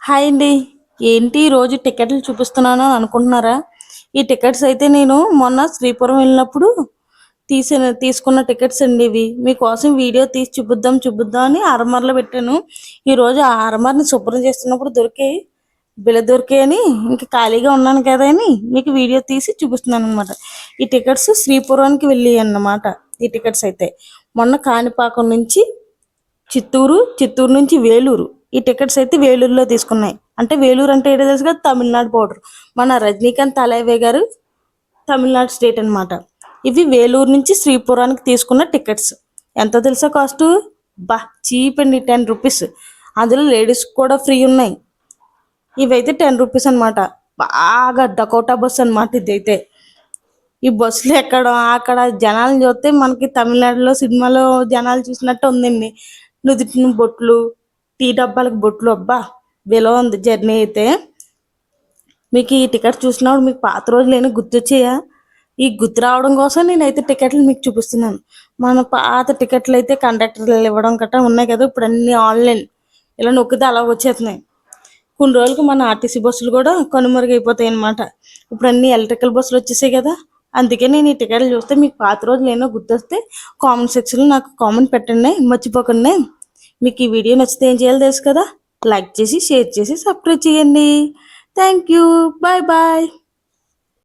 Hi అండి. ఏంటి ఈరోజు టికెట్లు చూపిస్తున్నాను అని అనుకుంటున్నారా? ఈ టికెట్స్ అయితే నేను మొన్న శ్రీపురం వెళ్ళినప్పుడు తీసుకున్న టికెట్స్ అండి ఇవి. మీకోసం వీడియో తీసి చూపిద్దాం అని అరమరలో పెట్టాను. ఈరోజు ఆ అరమరని శుభ్రం చేస్తున్నప్పుడు దొరికాయని ఇంక ఖాళీగా ఉన్నాను కదా అని మీకు వీడియో తీసి చూపిస్తున్నాను అనమాట. ఈ టికెట్స్ శ్రీపురానికి వెళ్ళి అన్నమాట. ఈ టికెట్స్ అయితే మొన్న కాణిపాకం నుంచి చిత్తూరు నుంచి వేలూరు. ఈ టికెట్స్ అయితే వేలూరులో తీసుకున్నాయి. అంటే వేలూరు అంటే ఏంటో తెలుసు కదా, తమిళనాడు బోర్డర్. మన రజనీకాంత్ తలైవే గారు తమిళనాడు స్టేట్ అన్నమాట. ఇవి వేలూరు నుంచి శ్రీపురానికి తీసుకున్న టికెట్స్. ఎంతో తెలుసా కాస్ట్? చీప్ అండి, ₹10. అందులో లేడీస్ కూడా ఫ్రీ ఉన్నాయి. ఇవైతే ₹10 అనమాట. బాగా డకోటా బస్ అనమాట ఇదైతే. ఈ బస్సులో ఎక్కడం అక్కడ జనాలను చూస్తే మనకి తమిళనాడులో సినిమాలో జనాలు చూసినట్టు ఉందండి. నుదుటిన బొట్లు, టీ డబ్బాలకు బొట్లు, విలువ ఉంది జర్నీ అయితే. మీకు ఈ టికెట్ చూసినప్పుడు మీకు పాత రోజులు ఏమైనా గుర్తొచ్చాయా? ఈ గుర్తు రావడం కోసం నేనైతే టికెట్లు మీకు చూపిస్తున్నాను. మన పాత టికెట్లు అయితే కండక్టర్లు ఇవ్వడం గట్రా ఉన్నాయి కదా, ఇప్పుడు అన్నీ ఆన్లైన్. ఇలా నొక్కితే అలా వచ్చేస్తున్నాయి. కొన్ని రోజులకి మన ఆర్టీసీ బస్సులు కూడా కనుమరుగైపోతాయి అన్నమాట. ఇప్పుడు అన్ని ఎలక్ట్రికల్ బస్సులు వచ్చేసాయి కదా. అందుకే నేను ఈ టికెట్లు చూస్తే మీకు పాత రోజులు ఏమో గుర్తొస్తే కామెంట్ సెక్షన్లో నాకు కామెంట్ పెట్టండి, మర్చిపోకండి. మీకు ఈ వీడియో నచ్చితే ఏం చేయాలో తెలుసు కదా, లైక్ చేసి, షేర్ చేసి, సబ్స్క్రైబ్ చేయండి. Thank you. Bye bye.